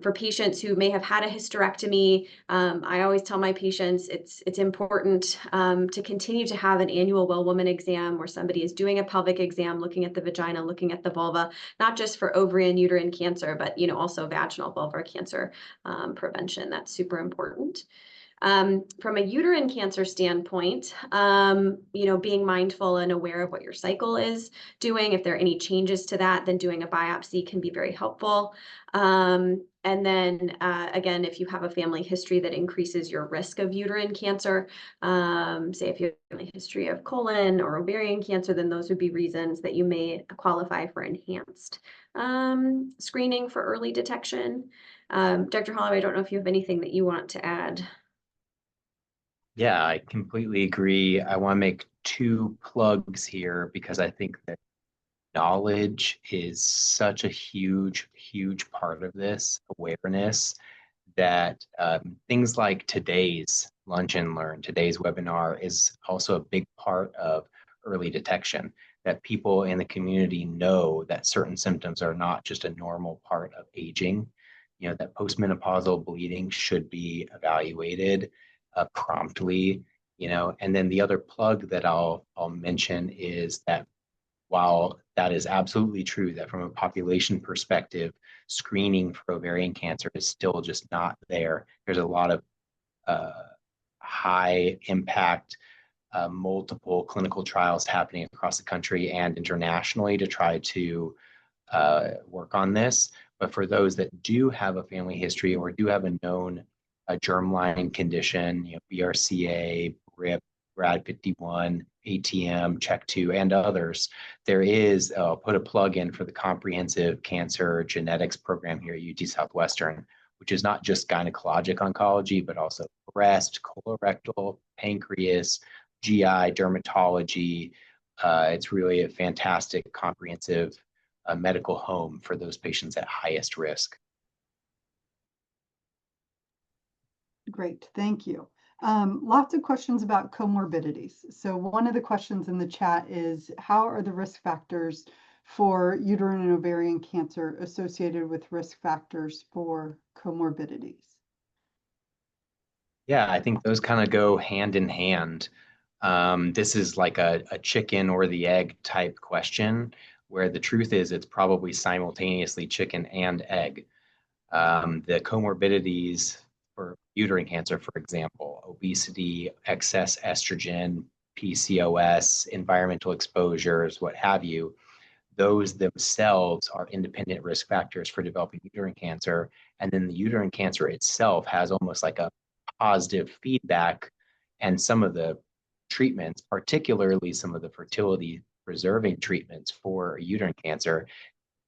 Speaker 2: for patients who may have had a hysterectomy. I always tell my patients it's important to continue to have an annual well-woman exam where somebody is doing a pelvic exam, looking at the vagina, looking at the vulva, not just for ovarian and uterine cancer, but also vaginal vulvar cancer prevention. That's super important. From a uterine cancer standpoint, being mindful and aware of what your cycle is doing. If there are any changes to that, then doing a biopsy can be very helpful. And then again, if you have a family history that increases your risk of uterine cancer, say if you have a family history of colon or ovarian cancer, then those would be reasons that you may qualify for enhanced screening for early detection. Dr. Holloway, I don't know if you have anything that you want to add.
Speaker 3: Yeah, I completely agree. I want to make two plugs here because I think that knowledge is such a huge, huge part of this awareness that things like today's Lunch and Learn, today's webinar is also a big part of early detection, that people in the community know that certain symptoms are not just a normal part of aging, that postmenopausal bleeding should be evaluated promptly, and then the other plug that I'll mention is that while that is absolutely true, that from a population perspective, screening for ovarian cancer is still just not there. There's a lot of high impact, multiple clinical trials happening across the country and internationally to try to work on this. But for those that do have a family history or do have a known germline condition, BRCA, BRIP, RAD51, ATM, CHEK2, and others, there is, I'll put a plug in for the Comprehensive Cancer Genetics Program here at UT Southwestern, which is not just gynecologic oncology, but also breast, colorectal, pancreas, GI, dermatology. It's really a fantastic, comprehensive medical home for those patients at highest risk.
Speaker 1: Great, thank you. Lots of questions about comorbidities. So one of the questions in the chat is, how are the risk factors for uterine and ovarian cancer associated with risk factors for comorbidities?
Speaker 3: Yeah, I think those kind of go hand in hand. This is like a chicken or the egg type question, where the truth is it's probably simultaneously chicken and egg. The comorbidities for uterine cancer, for example, obesity, excess estrogen, PCOS, environmental exposures, what have you, those themselves are independent risk factors for developing uterine cancer. And then the uterine cancer itself has almost like a positive feedback, and some of the treatments, particularly some of the fertility preserving treatments for uterine cancer,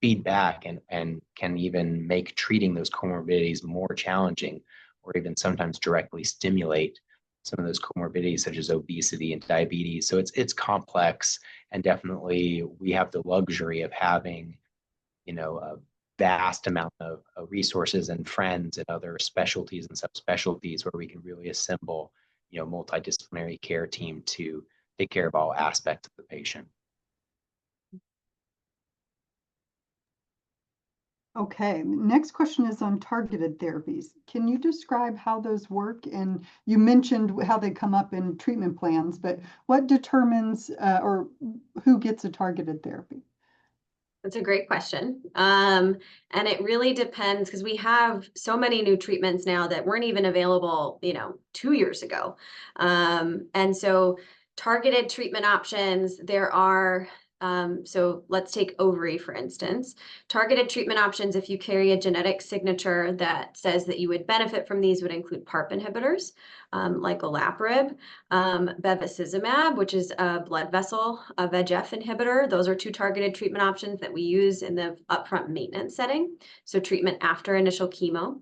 Speaker 3: feedback and can even make treating those comorbidities more challenging, or even sometimes directly stimulate some of those comorbidities such as obesity and diabetes. So it's complex, and definitely we have the luxury of having, a vast amount of resources and friends and other specialties and subspecialties where we can really assemble, multidisciplinary care team to take care of all aspects of the patient.
Speaker 1: Okay, next question is on targeted therapies. Can you describe how those work? And you mentioned how they come up in treatment plans, but what determines or who gets a targeted therapy?
Speaker 2: That's a great question. And it really depends, because we have so many new treatments now that weren't even available, 2 years ago. And so targeted treatment options, there are, so let's take ovary, for instance. Targeted treatment options, if you carry a genetic signature that says that you would benefit from these, would include PARP inhibitors, like olaparib, bevacizumab, which is a blood vessel, a VEGF inhibitor. Those are two targeted treatment options that we use in the upfront maintenance setting, so treatment after initial chemo.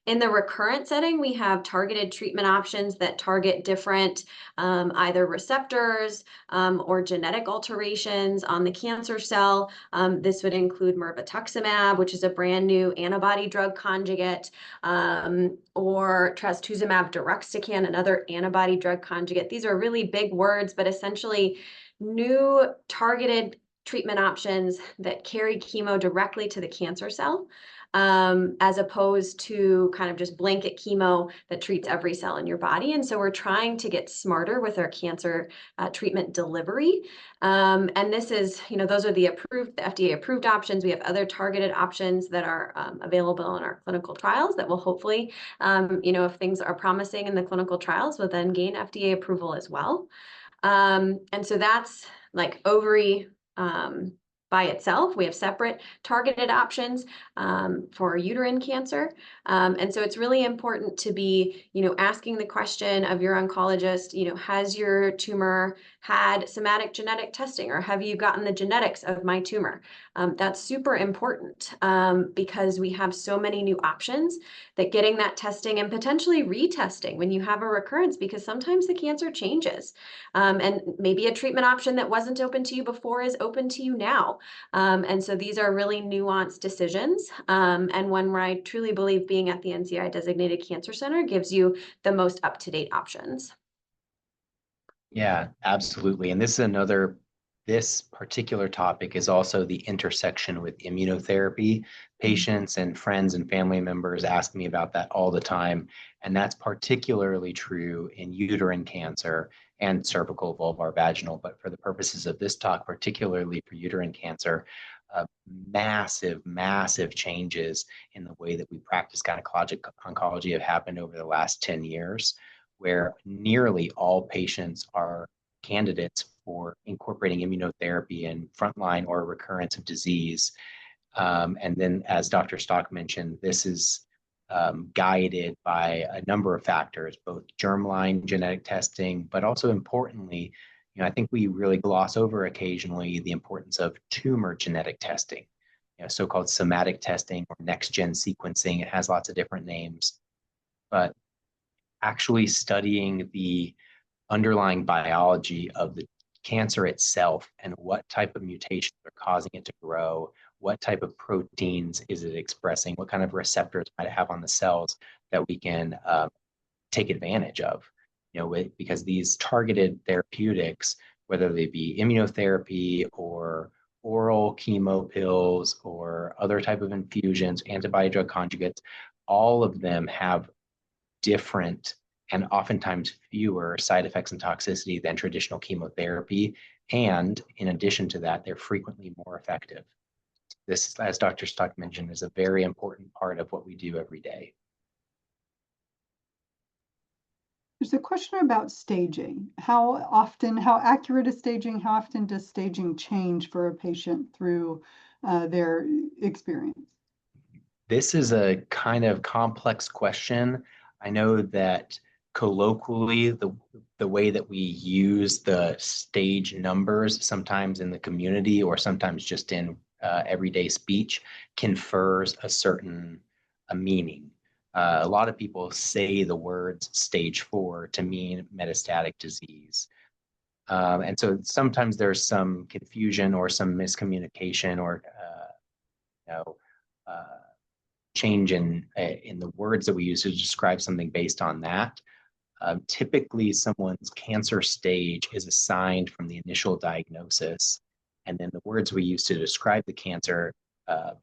Speaker 2: In the recurrent setting, we have targeted treatment options that target different either receptors or genetic alterations on the cancer cell. This would include mirvetuximab, which is a brand new antibody drug conjugate, or trastuzumab deruxtecan, another antibody drug conjugate. These are really big words, but essentially new targeted treatment options that carry chemo directly to the cancer cell, as opposed to kind of just blanket chemo that treats every cell in your body. And so we're trying to get smarter with our cancer treatment delivery. And this is, those are the FDA approved options. We have other targeted options that are available in our clinical trials that will hopefully, if things are promising in the clinical trials, will then gain FDA approval as well. And so that's like ovary by itself. We have separate targeted options for uterine cancer. And so it's really important to be, asking the question of your oncologist, has your tumor had somatic genetic testing, or have you gotten the genetics of my tumor? That's super important because we have so many new options that getting that testing and potentially retesting when you have a recurrence, because sometimes the cancer changes and maybe a treatment option that wasn't open to you before is open to you now. And so these are really nuanced decisions, and one where I truly believe being at the NCI designated cancer center gives you the most up-to-date options.
Speaker 3: Yeah, absolutely. And this particular topic is also the intersection with immunotherapy. Patients and friends and family members ask me about that all the time. And that's particularly true in uterine cancer and cervical, vulvar, vaginal. But for the purposes of this talk, particularly for uterine cancer, massive changes in the way that we practice gynecologic oncology have happened over the last 10 years, where nearly all patients are candidates for incorporating immunotherapy in frontline or recurrence of disease. And then, as Dr. Stock mentioned, this is guided by a number of factors, both germline genetic testing, but also importantly, I think we really gloss over occasionally the importance of tumor genetic testing, so-called somatic testing or next-gen sequencing. It has lots of different names, but actually studying the underlying biology of the cancer itself and what type of mutations are causing it to grow, what type of proteins is it expressing, what kind of receptors might it have on the cells that we can take advantage of, because these targeted therapeutics, whether they be immunotherapy or oral chemo pills or other type of infusions, antibody drug conjugates, all of them have different and oftentimes fewer side effects and toxicity than traditional chemotherapy. And in addition to that, they're frequently more effective. This, as Dr. Stock mentioned, is a very important part of what we do every day.
Speaker 1: There's a question about staging. How accurate is staging? How often does staging change for a patient through their experience?
Speaker 3: This is a kind of complex question. I know that colloquially, the way that we use the stage numbers, sometimes in the community or sometimes just in everyday speech, confers a meaning. A lot of people say the words stage 4 to mean metastatic disease. And so sometimes there's some confusion or some miscommunication or change in the words that we use to describe something based on that. Typically, someone's cancer stage is assigned from the initial diagnosis, and then the words we use to describe the cancer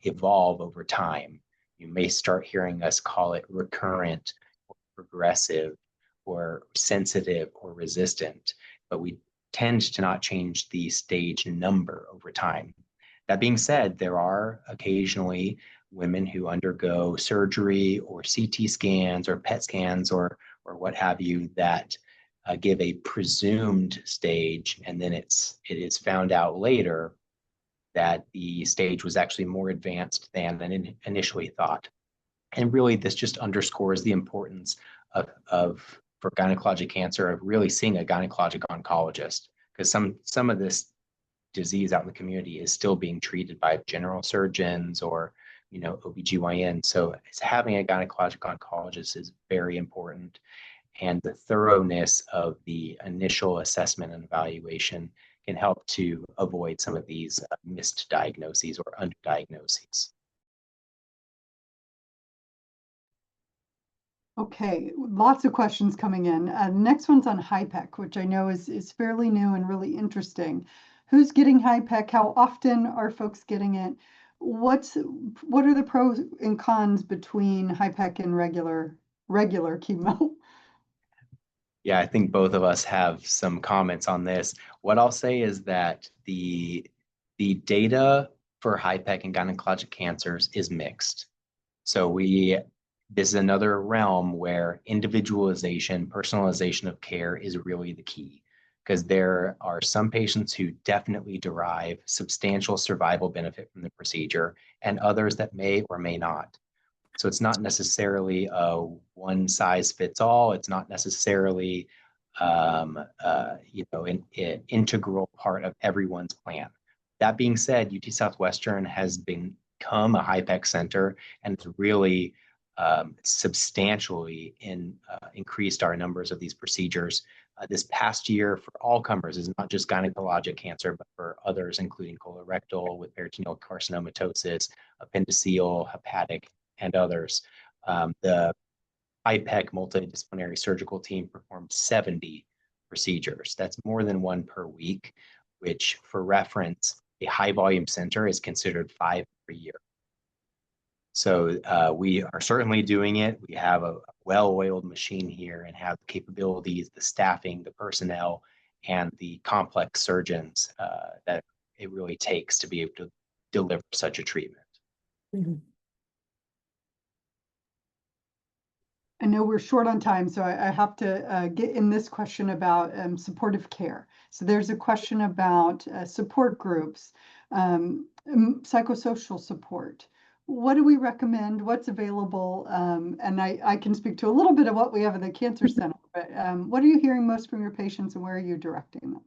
Speaker 3: evolve over time. You may start hearing us call it recurrent, or progressive, or sensitive, or resistant, but we tend to not change the stage number over time. That being said, there are occasionally women who undergo surgery or CT scans or PET scans or what have you that give a presumed stage, and then it is found out later that the stage was actually more advanced than initially thought. And really, this just underscores the importance for gynecologic cancer of really seeing a gynecologic oncologist, because some of this disease out in the community is still being treated by general surgeons or OBGYN. So having a gynecologic oncologist is very important. And the thoroughness of the initial assessment and evaluation can help to avoid some of these missed diagnoses or underdiagnoses.
Speaker 1: Okay, lots of questions coming in. Next one's on HIPEC, which I know is fairly new and really interesting. Who's getting HIPEC? How often are folks getting it? What are the pros and cons between HIPEC and regular chemo?
Speaker 3: Yeah, I think both of us have some comments on this. What I'll say is that the data for HIPEC and gynecologic cancers is mixed. So this is another realm where individualization, personalization of care is really the key, because there are some patients who definitely derive substantial survival benefit from the procedure and others that may or may not. So it's not necessarily a one size fits all. It's not necessarily an integral part of everyone's plan. That being said, UT Southwestern has become a HIPEC center and it's really substantially increased our numbers of these procedures. This past year for all comers is not just gynecologic cancer, but for others, including colorectal with peritoneal carcinomatosis, appendiceal, hepatic, and others. The IPEC multidisciplinary surgical team performed 70 procedures. That's more than one per week, which for reference, a high volume center is considered 5 per year. So we are certainly doing it. We have a well-oiled machine here and have the capabilities, the staffing, the personnel, and the complex surgeons that it really takes to be able to deliver such a treatment.
Speaker 2: Mm-hmm.
Speaker 1: I know we're short on time, so I have to get in this question about supportive care. So there's a question about support groups, psychosocial support. What do we recommend? What's available? And I can speak to a little bit of what we have at the Cancer Center, but what are you hearing most from your patients and where are you directing them?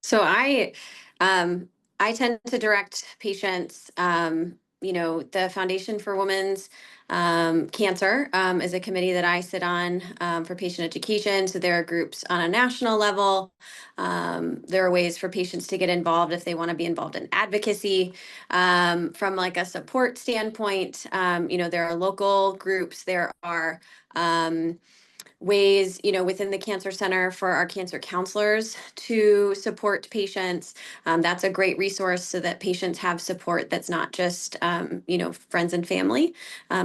Speaker 2: So I tend to direct patients. The Foundation for Women's Cancer is a committee that I sit on for patient education. So there are groups on a national level. There are ways for patients to get involved if they want to be involved in advocacy. From like a support standpoint, there are local groups. There are ways, within the Cancer Center for our cancer counselors to support patients. That's a great resource so that patients have support that's not just, friends and family.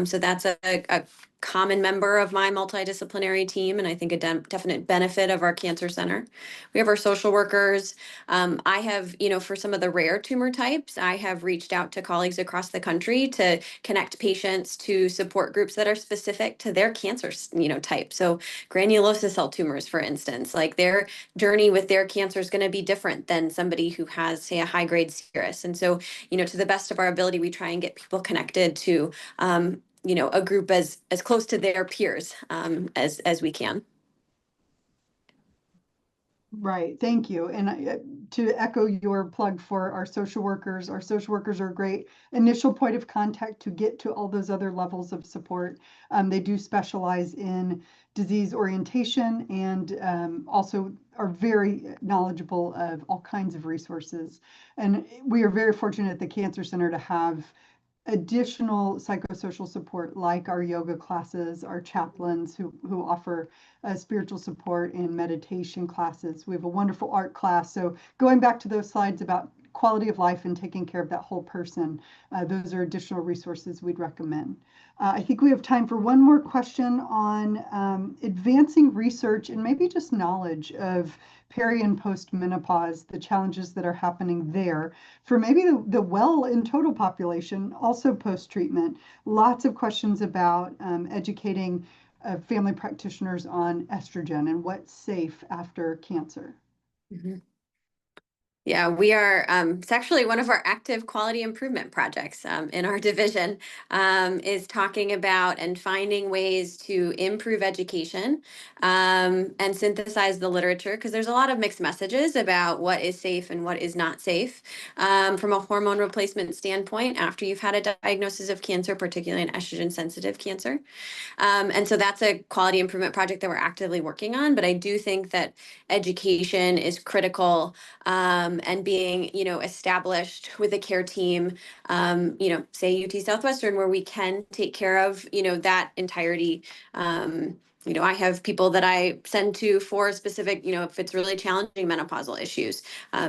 Speaker 2: So that's a common member of my multidisciplinary team, and I think a definite benefit of our Cancer Center. We have our social workers. I have, for some of the rare tumor types, I have reached out to colleagues across the country to connect patients to support groups that are specific to their cancer, type. So granulosa cell tumors, for instance, like their journey with their cancer is going to be different than somebody who has, say, a high-grade serous. And so, to the best of our ability, we try and get people connected to a group as close to their peers as we can.
Speaker 1: Right, thank you. And to echo your plug for our social workers are a great initial point of contact to get to all those other levels of support. They do specialize in disease orientation and also are very knowledgeable of all kinds of resources. And we are very fortunate at the Cancer Center to have additional psychosocial support like our yoga classes, our chaplains who offer spiritual support and meditation classes. We have a wonderful art class. So going back to those slides about quality of life and taking care of that whole person, those are additional resources we'd recommend. I think we have time for one more question on advancing research and maybe just knowledge of peri and post menopause, the challenges that are happening there for maybe the well in total population, also post treatment. Lots of questions about educating family practitioners on estrogen and what's safe after cancer.
Speaker 2: Mm-hmm. Yeah, we are, it's actually one of our active quality improvement projects in our division, is talking about and finding ways to improve education and synthesize the literature, because there's a lot of mixed messages about what is safe and what is not safe from a hormone replacement standpoint after you've had a diagnosis of cancer, particularly an estrogen sensitive cancer. And so that's a quality improvement project that we're actively working on. But I do think that education is critical, and being, established with a care team, say UT Southwestern, where we can take care of, that entirety. I have people that I send to for specific, if it's really challenging menopausal issues,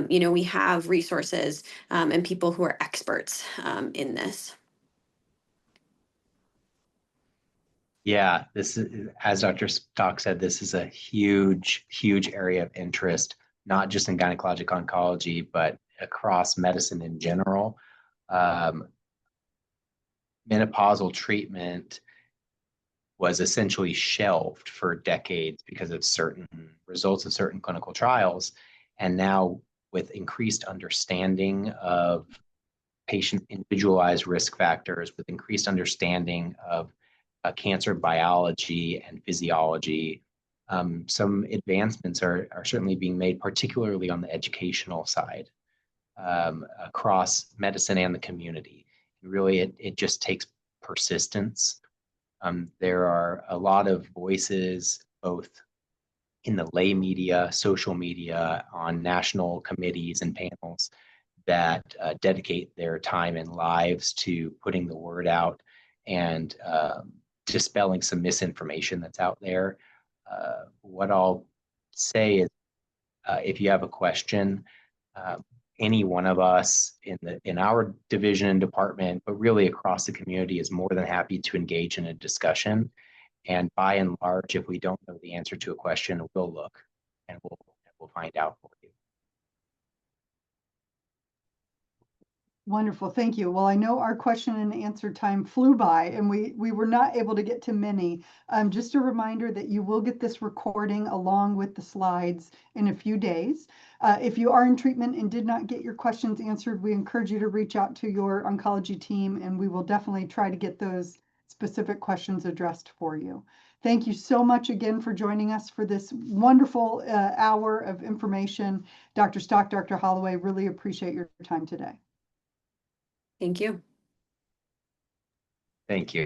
Speaker 2: we have resources and people who are experts in this.
Speaker 3: Yeah, this is, as Dr. Stock said, this is a huge, huge area of interest, not just in gynecologic oncology, but across medicine in general. Menopausal treatment was essentially shelved for decades because of certain results of certain clinical trials. And now with increased understanding of patient individualized risk factors, with increased understanding of cancer biology and physiology, some advancements are certainly being made, particularly on the educational side. across medicine and the community. Really, it just takes persistence. There are a lot of voices, both in the lay media, social media, on national committees and panels that dedicate their time and lives to putting the word out and dispelling some misinformation that's out there. What I'll say is, if you have a question, any one of us in our division and department, but really across the community, is more than happy to engage in a discussion. And by and large, if we don't know the answer to a question, we'll look and we'll find out for you.
Speaker 1: Wonderful, thank you. Well, I know our question and answer time flew by and we were not able to get to many. Just a reminder that you will get this recording along with the slides in a few days. If you are in treatment and did not get your questions answered, we encourage you to reach out to your oncology team and we will definitely try to get those specific questions addressed for you. Thank you so much again for joining us for this wonderful hour of information. Dr. Stock, Dr. Holloway, really appreciate your time today.
Speaker 2: Thank you.
Speaker 3: Thank you.